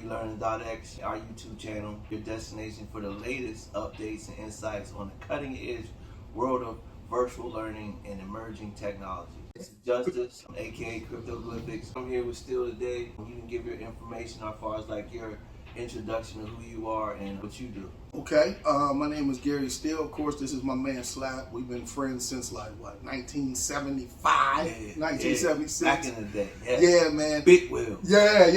CryptoGlyphics21 our YouTube channel, your destination for the latest updates and insights on the cutting edge world of virtual learning and emerging technology. This is Justice, aka Cryptoglyphics. I'm here with Steele today. You can give your information as far as like your introduction of who you are and what you do. Okay, my name is Gary Steele. Of course, this is my man Slap. We've been friends since like what, 1975, 1976. Back in the day. Yeah, man. Big wheel. Yeah.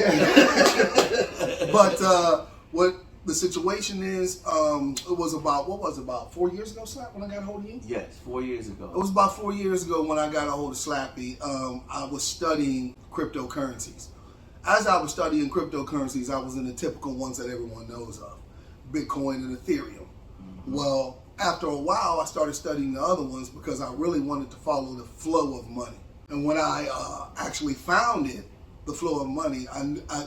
But what the situation is, it was about 4 years ago, Slap, when I got a hold of you? Yes, 4 years ago. It was about 4 years ago when I got a hold of Slappy. I was studying cryptocurrencies. As I was studying cryptocurrencies, I was in the typical ones that everyone knows of, Bitcoin and Ethereum. Well, after a while, I started studying the other ones because I really wanted to follow the flow of money. And when I actually found it, the flow of money,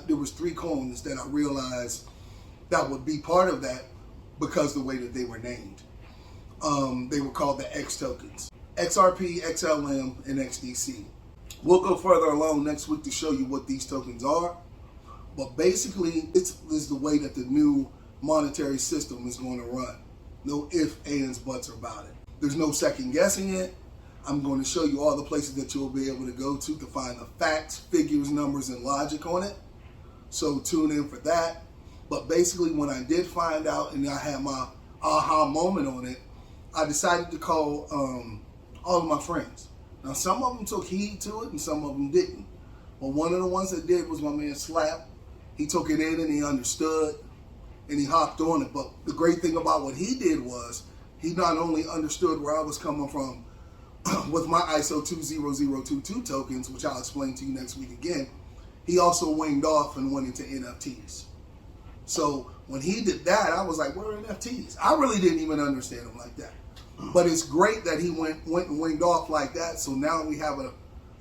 there was 3 coins that I realized that would be part of that because the way that they were named. They were called the X tokens, XRP, XLM, and XDC. We'll go further along next week to show you what these tokens are. But basically, this is the way that the new monetary system is going to run. No ifs, ands, buts about it. There's no second guessing it. I'm going to show you all the places that you'll be able to go to find the facts, figures, numbers, and logic on it. So tune in for that. But basically, when I did find out and I had my aha moment on it, I decided to call all of my friends. Now, some of them took heed to it and some of them didn't. But one of the ones that did was my man Slap. He took it in and he understood and he hopped on it. But the great thing about what he did was he not only understood where I was coming from with my ISO 20022 tokens, which I'll explain to you next week again, he also winged off and went into NFTs. So when he did that, I was like, what are NFTs? I really didn't even understand them like that. But it's great that he went and winged off like that. So now we have a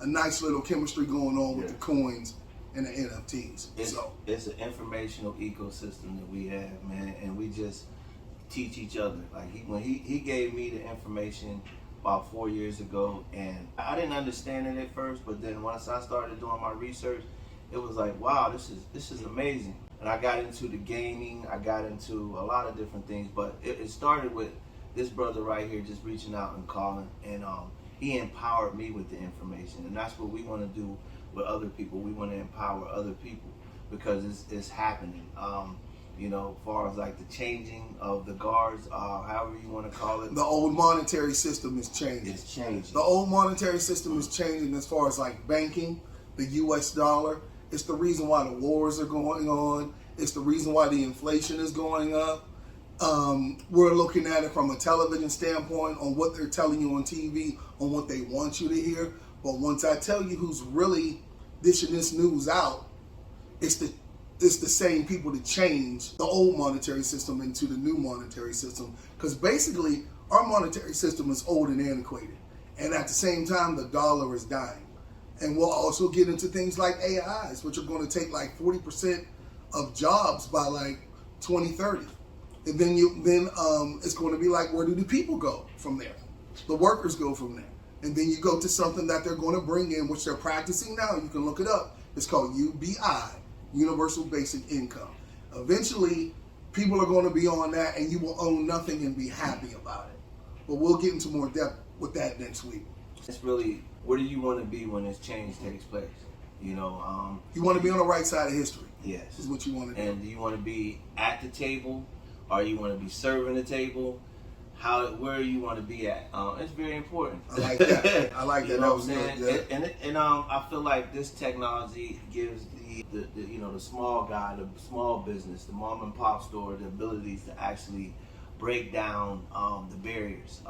nice little chemistry going on with the coins and the NFTs. It's an informational ecosystem that we have, man, and we just teach each other. Like when he gave me the information about 4 years ago, and I didn't understand it at first, but then once I started doing my research, it was like, wow, this is amazing. And I got into the gaming, I got into a lot of different things, but it started with this brother right here just reaching out and calling, and he empowered me with the information, and that's what we want to do with other people. We want to empower other people because it's happening. You know, as far as like the changing of the guards, however you want to call it. The old monetary system is changing. It's changing. The old monetary system is changing as far as like banking, the US dollar. It's the reason why the wars are going on. It's the reason why the inflation is going up. We're looking at it from a television standpoint on what they're telling you on TV, on what they want you to hear. But once I tell you who's really dishing this news out, it's the same people that change the old monetary system into the new monetary system. Because basically, our monetary system is old and antiquated. And at the same time, the dollar is dying. And we'll also get into things like AIs, which are going to take like 40% of jobs by like 2030. And then it's going to be like, where do the people go from there? The workers go from there. And then you go to something that they're going to bring in, which they're practicing now. You can look it up. It's called UBI, Universal Basic Income. Eventually, people are going to be on that, and you will own nothing and be happy about it. But we'll get into more depth with that next week. It's really, where do you want to be when this change takes place? You know, you want to be on the right side of history. Yes, is what you want to do. And do you want to be at the table, or you want to be serving the table? Where you want to be at? It's very important. I like that. I like that. You know what I'm saying? And I feel like this technology gives the small guy, the small business, the mom and pop store, the abilities to actually break down the barriers.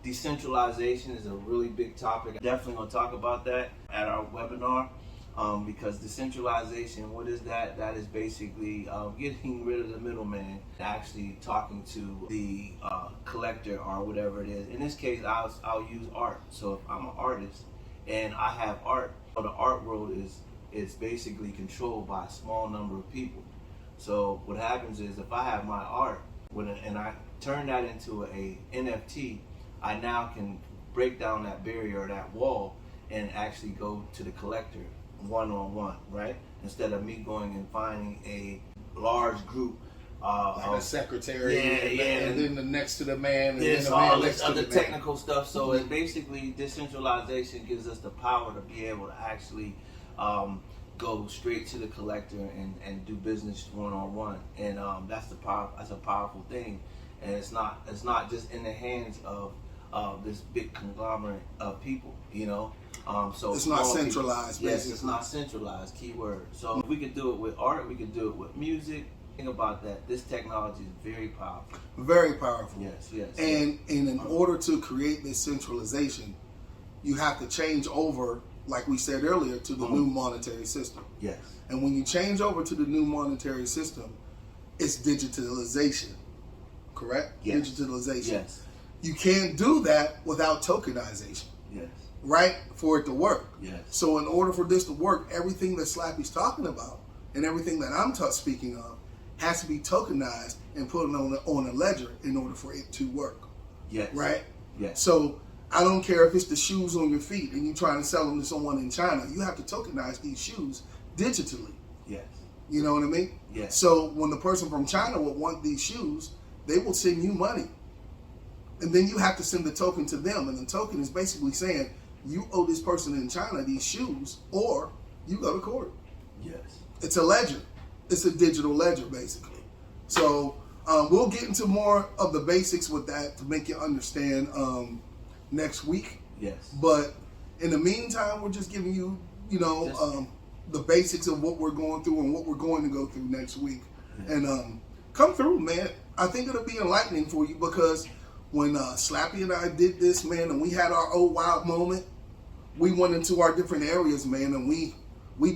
Decentralization is a really big topic. I'm definitely going to talk about that at our webinar. Because decentralization, what is that? That is basically getting rid of the middleman, actually talking to the collector or whatever it is. In this case, I'll use art. So if I'm an artist and I have art, the art world is basically controlled by a small number of people. So what happens is if I have my art and I turn that into a NFT, I now can break down that barrier or that wall and actually go to the collector one-on-one, right? Instead of me going and finding a large group. Like a secretary, and then the next to the man, and there's then the all man this next to other the man. technical stuff. So it basically, decentralization gives us the power to be able to actually go straight to the collector and do business one-on-one, and that's a powerful thing, and it's not just in the hands of this big conglomerate of people, you know. So it's not centralized. Yes, basically. it's not centralized. Keyword. So if we could do it with art, we could do it with music. Think about that. This technology is very powerful. Very powerful. Yes. And in order to create this centralization, you have to change over, like we said earlier, to the new monetary system. Yes. And when you change over to the new monetary system, it's digitalization. Correct? Yes. Digitalization. Yes. You can't do that without tokenization. Yes. Right? For it to work. Yes. So in order for this to work, everything that Slappy's talking about and everything that I'm speaking of has to be tokenized and put on a ledger in order for it to work. Yes. Right? Yes. So I don't care if it's the shoes on your feet and you're trying to sell them to someone in China. You have to tokenize these shoes digitally. Yes. You know what I mean? Yes. So when the person from China would want these shoes, they will send you money. And then you have to send the token to them. And the token is basically saying, you owe this person in China these shoes, or you go to court. Yes. It's a ledger. It's a digital ledger, basically. So we'll get into more of the basics with that to make you understand next week. Yes. But in the meantime, we're just giving you, the basics of what we're going through and what we're going to go through next week. Yes. And come through, man. I think it'll be enlightening for you, because when Slappy and I did this, man, and we had our old wild moment, we went into our different areas, man, and we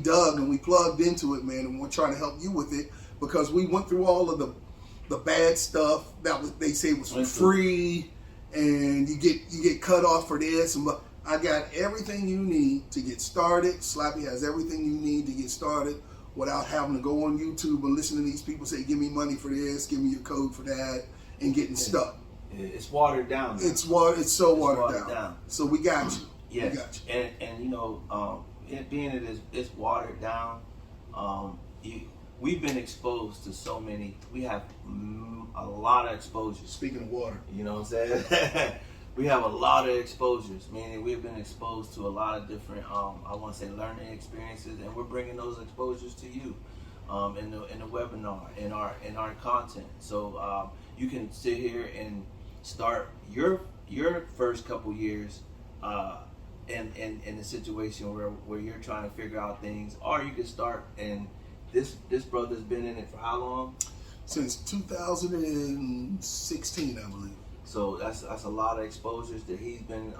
dug and we plugged into it, man, and we're trying to help you with it, because we went through all of the bad stuff they say was for free, and you get cut off for this, but I got everything you need to get started. Slappy has everything you need to get started without having to go on YouTube and listen to these people say, give me money for this, give me your code for that, and getting stuck. It's watered down now. It's so watered down. So we got you. Yes. We got you. And it being it's watered down, we've been exposed to so many. We have a lot of exposures. Speaking of water. You know what I'm saying? We have a lot of exposures, meaning we've been exposed to a lot of different, I want to say, learning experiences, and we're bringing those exposures to you in the webinar, in our content. So you can sit here and start your first couple years in a situation where you're trying to figure out things, or you can start, and this brother's been in it for how long? Since 2016, I believe. So that's a lot of exposures that he's been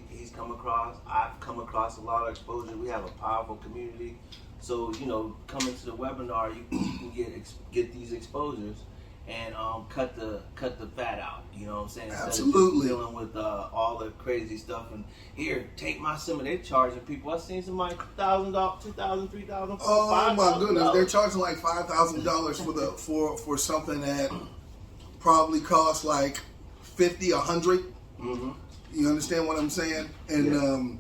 he's come across. I've come across a lot of exposure. We have a powerful community. So coming to the webinar, you can get these exposures and cut the fat out. You know what I'm saying? Absolutely. Instead of just dealing with all the crazy stuff and here, take my sim. They're charging people. I've seen somebody $1,000, $2,000, $3,000. Oh my goodness, they're charging like $5,000 for something that probably costs like $50, $100. Mm-hmm. You understand what I'm saying? And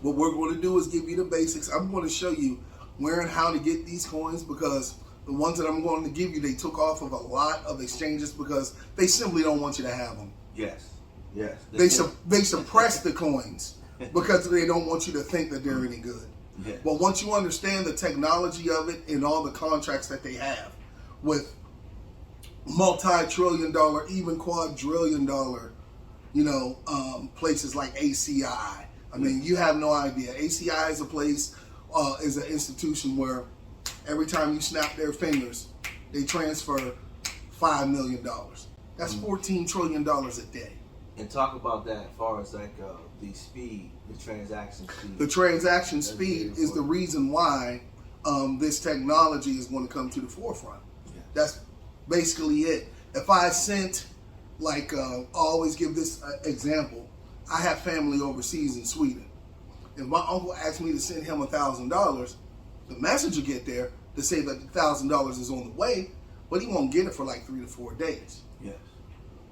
what we're going to do is give you the basics. I'm going to show you where and how to get these coins, because the ones that I'm going to give you, they took off of a lot of exchanges because they simply don't want you to have them. Yes. They suppress the coins because they don't want you to think that they're any good. Yes. But once you understand the technology of it and all the contracts that they have with multi-trillion-dollar, even quadrillion-dollar, places like ACI. I mean, you have no idea. ACI is a place, is an institution where every time you snap their fingers, they transfer $5 million. That's $14 trillion a day. And talk about that as far as like the speed, the transaction speed. The transaction speed is the reason why this technology is going to come to the forefront. Yeah. That's basically it. If I sent, I always give this example. I have family overseas in Sweden. If my uncle asked me to send him $1,000, the message will get there to say that the $1,000 is on the way, but he won't get it for like 3 to 4 days. Yes.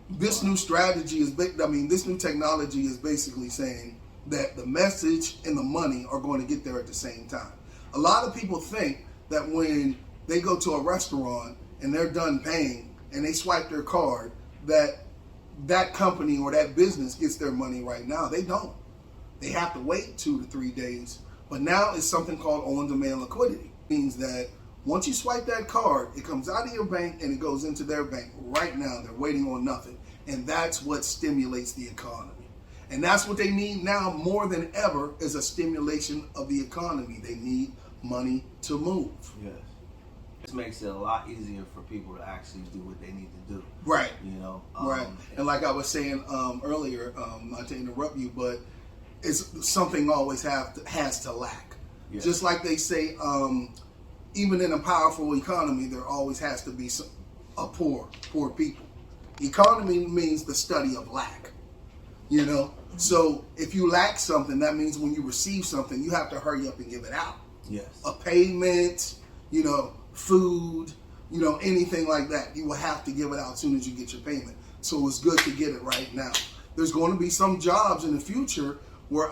This new strategy this new technology is basically saying that the message and the money are going to get there at the same time. A lot of people think that when they go to a restaurant and they're done paying and they swipe their card, that company or that business gets their money right now. They don't. They have to wait 2 to 3 days. But now it's something called on-demand liquidity. It means that once you swipe that card, it comes out of your bank and it goes into their bank right now. They're waiting on nothing. And that's what stimulates the economy. And that's what they need now more than ever, is a stimulation of the economy. They need money to move. Yes. This makes it a lot easier for people to actually do what they need to do. Right. You know? Right. And like I was saying earlier, not to interrupt you, but it's something always has to lack. Yes. Just like they say, even in a powerful economy, there always has to be a poor people. Economy means the study of lack. You know, so if you lack something, that means when you receive something, you have to hurry up and give it out. Yes. A payment, you know, food, you know, anything like that. You will have to give it out as soon as you get your payment. So it's good to get it right now. There's going to be some jobs in the future where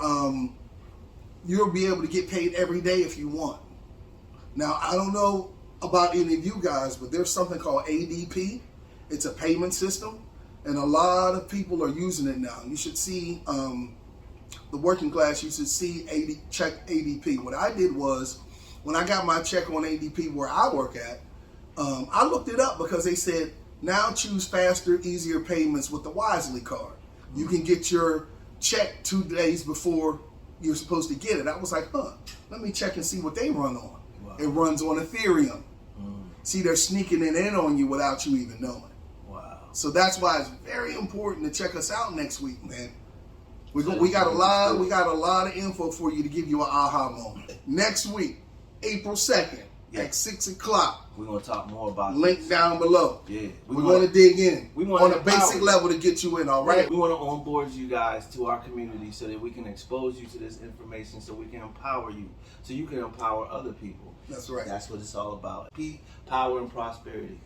you'll be able to get paid every day if you want. Now, I don't know about any of you guys, but there's something called ADP. It's a payment system. And a lot of people are using it now. You should see, the working class, you should see check ADP. What I did was, when I got my check on ADP where I work at, I looked it up because they said, now choose faster, easier payments with the Wisely card. You can get your check 2 days before you're supposed to get it. I was like, let me check and see what they run on. Wow. It runs on Ethereum. See, they're sneaking it in on you without you even knowing. So that's why it's very important to check us out next week, man. We got a lot of info for you to give you an aha moment. Next week, April 2nd at 6 o'clock. We're gonna talk more about link this. Down below. Yeah, we're gonna dig in on a basic you. level to get you in. All right. We want to onboard you guys to our community so that we can expose you to this information, so we can empower you, so you can empower other people. That's right. That's what it's all about. Peace, power, and prosperity.